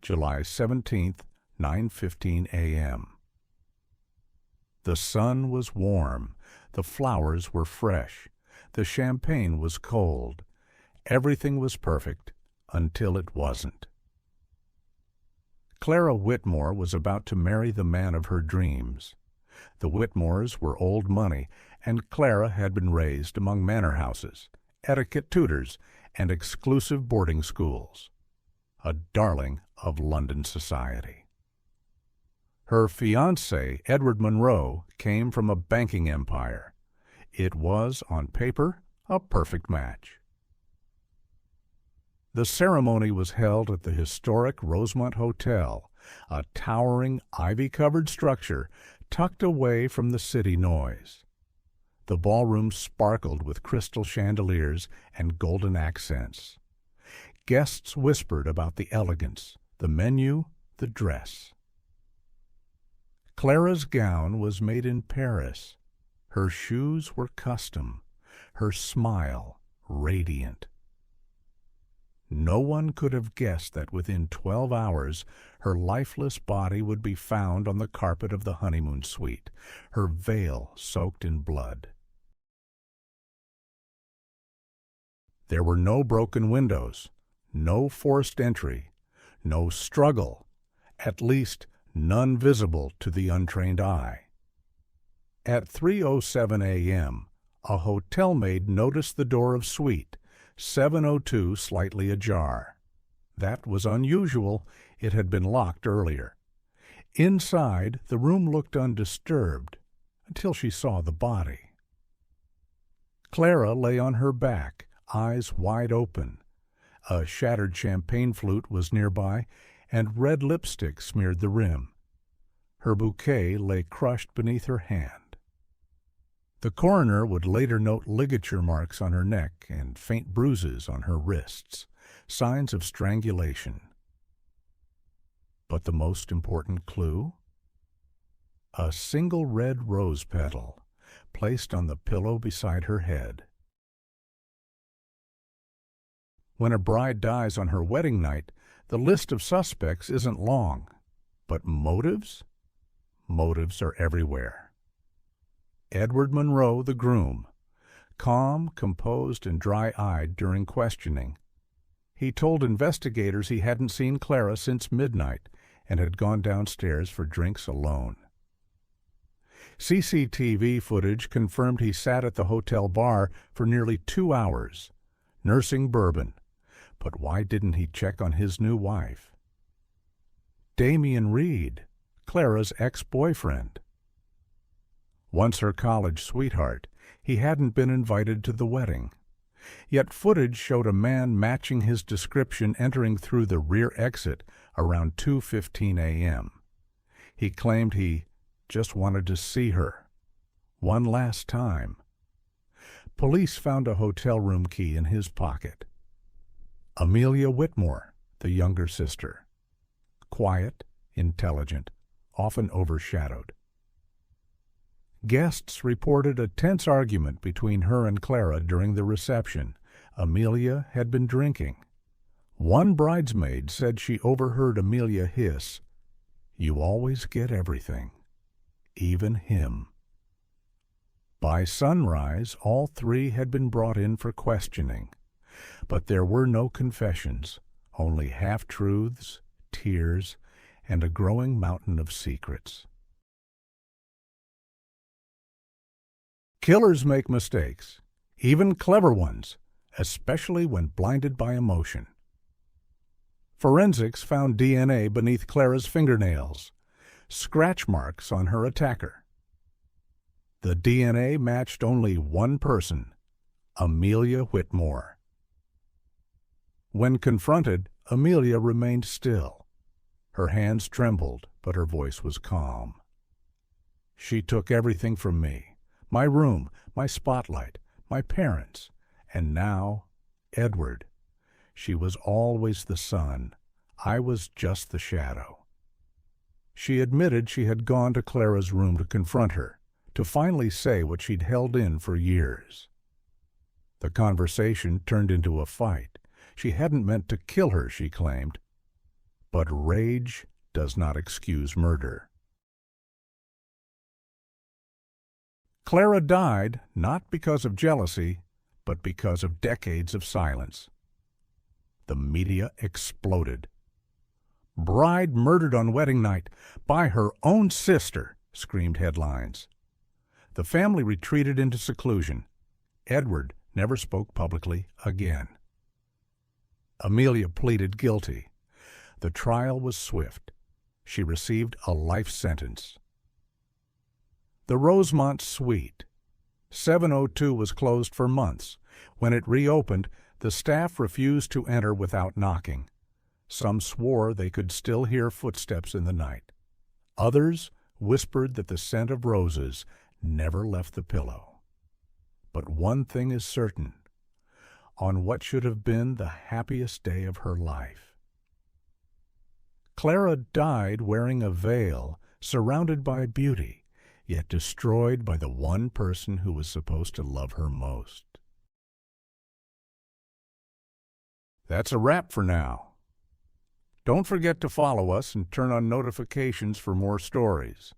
July 17th, 9:15 a.m. The sun was warm, the flowers were fresh, the champagne was cold. Everything was perfect until it wasn't. Clara Whitmore was about to marry the man of her dreams. The Whitmores were old money, and Clara had been raised among manor houses, etiquette tutors, and exclusive boarding schools. A darling of London society. Her fiancé, Edward Monroe, came from a banking empire. It was, on paper, a perfect match. The ceremony was held at the historic Rosemont Hotel, a towering, ivy-covered structure tucked away from the city noise. The ballroom sparkled with crystal chandeliers and golden accents. Guests whispered about the elegance, the menu, the dress. Clara's gown was made in Paris. Her shoes were custom, her smile radiant. No one could have guessed that within 12 hours her lifeless body would be found on the carpet of the honeymoon suite, her veil soaked in blood. There were no broken windows, no forced entry, no struggle, at least none visible to the untrained eye. At 3:07 a.m., a hotel maid noticed the door of suite 702 slightly ajar. That was unusual. It had been locked earlier. Inside, the room looked undisturbed until she saw the body. Clara lay on her back, eyes wide open. A shattered champagne flute was nearby, and red lipstick smeared the rim. Her bouquet lay crushed beneath her hand. The coroner would later note ligature marks on her neck and faint bruises on her wrists, signs of strangulation. But the most important clue? A single red rose petal placed on the pillow beside her head. When a bride dies on her wedding night, the list of suspects isn't long. But motives? Motives are everywhere. Edward Monroe, the groom, calm, composed, and dry-eyed during questioning. He told investigators he hadn't seen Clara since midnight and had gone downstairs for drinks alone. CCTV footage confirmed he sat at the hotel bar for nearly 2 hours, nursing bourbon. But why didn't he check on his new wife? Damian Reed, Clara's ex-boyfriend. Once her college sweetheart, he hadn't been invited to the wedding. Yet footage showed a man matching his description entering through the rear exit around 2:15 a.m. He claimed he just wanted to see her. One last time. Police found a hotel room key in his pocket. Amelia Whitmore, the younger sister. Quiet, intelligent, often overshadowed. Guests reported a tense argument between her and Clara during the reception. Amelia had been drinking. One bridesmaid said she overheard Amelia hiss, "You always get everything, even him." By sunrise, all three had been brought in for questioning. But there were no confessions, only half-truths, tears, and a growing mountain of secrets. Killers make mistakes, even clever ones, especially when blinded by emotion. Forensics found DNA beneath Clara's fingernails, scratch marks on her attacker. The DNA matched only one person, Amelia Whitmore. When confronted, Amelia remained still. Her hands trembled, but her voice was calm. "She took everything from me. My room, my spotlight, my parents, and now, Edward. She was always the sun. I was just the shadow." She admitted she had gone to Clara's room to confront her, to finally say what she'd held in for years. The conversation turned into a fight. She hadn't meant to kill her, she claimed. But rage does not excuse murder. Clara died not because of jealousy, but because of decades of silence. The media exploded. "Bride murdered on wedding night by her own sister," screamed headlines. The family retreated into seclusion. Edward never spoke publicly again. Amelia pleaded guilty. The trial was swift. She received a life sentence. The Rosemont Suite. 702 was closed for months. When it reopened, the staff refused to enter without knocking. Some swore they could still hear footsteps in the night. Others whispered that the scent of roses never left the pillow. But one thing is certain. On what should have been the happiest day of her life, Clara died wearing a veil, surrounded by beauty, yet destroyed by the one person who was supposed to love her most. That's a wrap for now. Don't forget to follow us and turn on notifications for more stories.